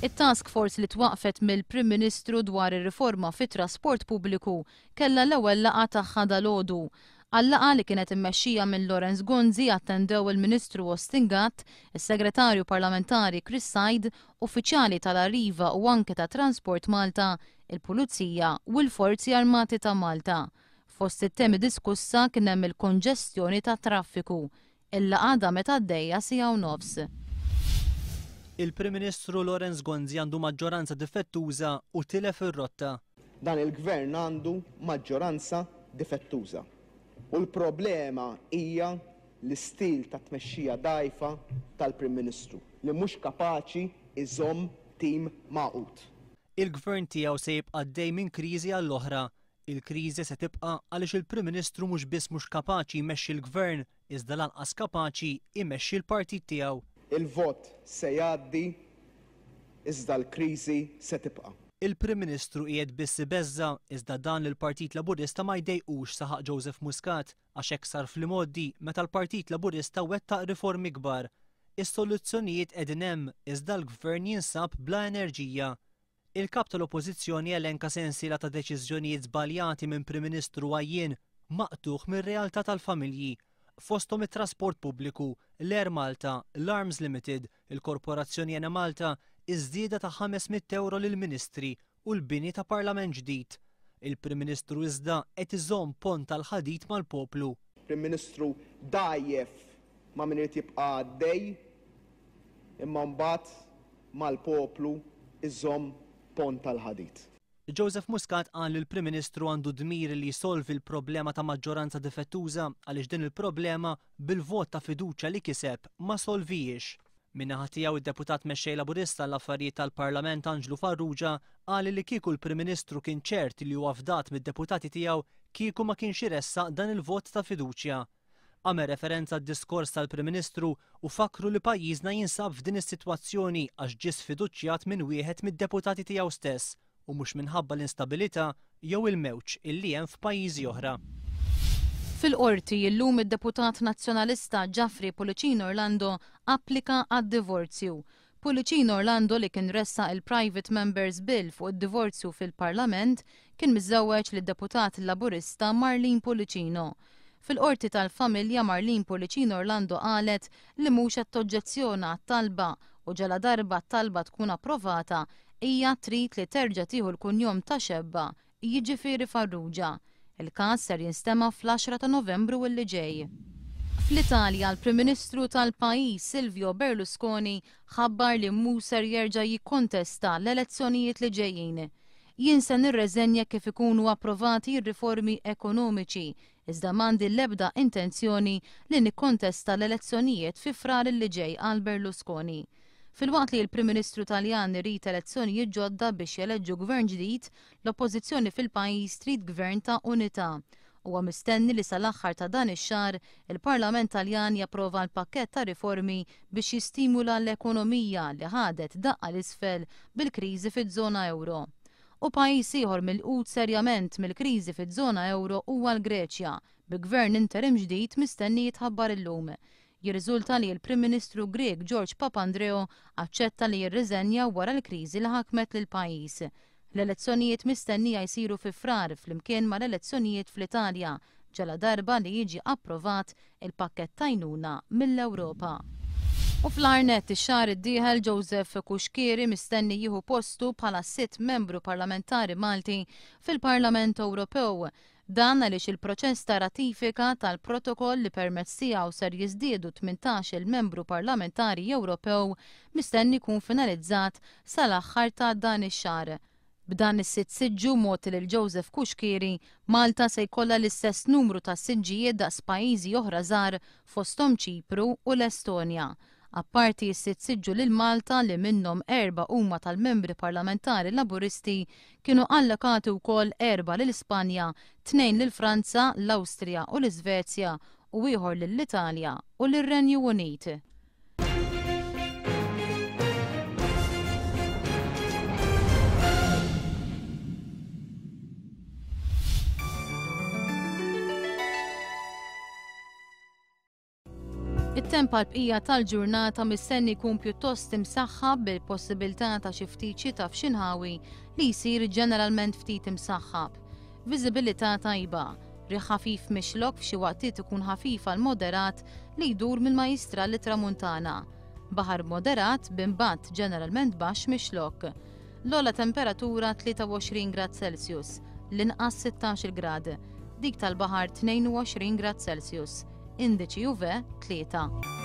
It-task force li twaqfet mill-Prim Ministru dwar ir-riforma fit-trasport pubbliku kellha l-ewwel laqgħa tagħha dalgħodu. Għall-laqgħa li kienet immexxija minn Lawrence Gonzi attendew il-Ministru Austin Gatt, is-Segretarju Parlamentari Chris Said, uffiċjali tal-Arriva u anke ta' Transport Malta, il-Pulizija u l-Forzi Armati ta' Malta. Fost it-temi diskussa kien hemm il-konġestjoni tat traffiku. Il-laqgħa damet għaddejja siegħa u nofs. Il-Prim Ministru Lawrence Gonzi għandu maġġoranza difettuża u tilef ir-rotta. Dan il-gvern għandu maġġoranza difettuża. U l-problema hija l-istil ta' tmexxija dgħajfa tal-Prim Ministru li mhux kapaċi iżomm tim maqut. Il-gvern tiegħu se jibqa' għaddej minn kriżi għall-oħra. Il-kriżi se tibqa' għaliex il-Prim Ministru mhux biss mhux kapaċi jmexxi l-gvern, iżda lanqas kapaċi jmexxi l-partit tiegħu. Il-vot se jgħaddi iżda l-kriżi se tibqa'. Il-Prim Ministru qiegħed biss ibeżża iżda dan il-Partit Laburista ma jdejqux saħaq Joseph Muscat għax hekk sar fl-modi meta l-Partit Laburista wettaq riformi kbar. Is-soluzzjonijiet qegħdin hemm iżda l-gvern jinsab bla enerġija. Il-kap tal-Oppożizzjoni elenka sensiela ta' deċiżjonijiet żbaljati minn Prim Ministru għajjien maqtuħ mir-realtà tal-familji. Fosthom it-trasport pubbliku, l-Air Malta, l-Arms Limited, il-Korporazzjoni Ena Malta, iż-żieda ta' 500 euro lill-Ministri u l-bini ta' Parlament ġdid. Il-Prim Ministru iżda qed iżomm pont tal-ħadid mal-poplu. Prim Ministru dajjef ma' min irid jibqa' għaddej imma mbagħad mal-poplu iżomm pont tal-ħadid. Joseph Muscat qal li l-Prim Ministru għandu dmir li jsolvi l-problema ta' maġġoranza difettuża għaliex din il-problema bil-vot ta' fiduċja li kiseb ma solvijiex. Min-naħa tiegħu id-deputat mexxej Laburista l-affarijiet tal-Parlament Anġlu Farrugia qal li kieku l-Prim Ministru kien ċert li huwa fdat mid-deputati tiegħu kieku ma kienx iressaq dan il-vot ta' fiduċja. Għamel referenza d-diskors tal-Prim Ministru u fakru li pajjiżna jinsab f'din is-sitwazzjoni għax ġie sfiduċjat minn wieħed mid-deputati tiegħu stess u mhux minħabba l-instabilità jew il-mewġ illi hemm f'pajjiżi oħra. Fil-qorti llum id-deputat nazzjonalista Geoffrey Pulicino Orlando applika għad-divorzju. Pulicino Orlando li kien ressaq il-Private Members Bill fuq id-divorzju fil-Parlament kien miżżewweġ lid-deputat Laburista Marlene Pulicino. Fil-qorti tal-familja Marlene Pulicino Orlando qalet li mhux qed toġġezzjona għat-talba u ġala darba t-talba tkun approvata hija trid li terġa' tieħu l-kunjom ta' xebba, jiġifieri Farrugia. Il-każ ser jinstema' fl-10 ta' Novembru illi ġej. Fl-Italja, l-Prim Ministru tal-pajjiż Silvio Berlusconi ħabbar li mhux ser jerġa' jikkontesta l-elezzjonijiet li ġejjin. Jien se nirreżenja kif ikunu approvati r-riformi ekonomiċi, iżda m'għandi l-ebda intenzjoni li nikkontesta l-elezzjonijiet fi frar li ġej għal Berlusconi. Fil-waqt li l-Prim Ministru Taljan irid elezzjonijiet ġodda biex jeleġġu gvern ġdid, l-oppożizzjoni fil-pajjiż trid gvern ta' unità. Huwa mistenni li sal-aħħar ta' dan ix-xahar il-Parlament Taljan japprova l-pakkett ta' riformi biex jistimula l-ekonomija li ħadet daqqa l-isfel bil-kriżi fiż-żona euro. U pajjiż ieħor mill-qud serjament mill-kriżi fiż-żona euro huwa l-Greċja, bi gvern interim ġdid mistenni jitħabbar illum. Jirriżulta li l-Prim Ministru Grek George Papandreou aċċetta li jirriżenja wara l-kriżi li ħakmet lil pajjiż. L-elezzjonijiet mistennija jsiru fi frar flimkien mal-elezzjonijiet fl-Italja ġala darba li jiġi approvat il-pakkett ta' għajnuna mill-Ewropa. U fl-Arnet ix-xahar id-dieħel Joseph Kuxkieri mistenni jieħu postu bħala 6 membru parlamentari Malti fil-Parlament Ewropew. Dan għaliex il-proċess ta' ratifika tal-protokoll li permezz tiegħu ser jiżdiedu 18 il-membru parlamentari Ewropew mistenni jkun finalizzat sal-aħħar ta' dan ix-xahar. B'dan is-sitt siġġu mod lil Joseph Kuxkieri, Malta se jkollha l-istess numru ta' siġġijiet daqs pajjiżi oħra żgħar fosthom Ċipru u l-Estonja. Apparti s-sitt siġġu lil Malta li minnhom 4 huma tal-membri parlamentari Laburisti kienu allokati wkoll 4 lil Spanja, 2 lil Franza, l-Awstrija u l-Iżvezja u ieħor lill-Italja u lir-Renju Unit. It-temp għall-bqija tal-ġurnata mistenni jkun pjuttost imsaħħab bil-possibilità ta' xi ftit xita f'xinħawi li jsir ġeneralment ftit imsaħħab. Viżibilità tajba, riħ ħafif mixlok f'xi waqtiet ikun ħafif għal moderat li jdur mill-Majstra li tramuntana. Baħar moderat b'impatt ġeneralment baxx mixlok. L-ogħla temperatura 23 grad Celsius, l-inqas 16 grad, dik tal-baħar 22 grad Celsius, indiċi UV 3.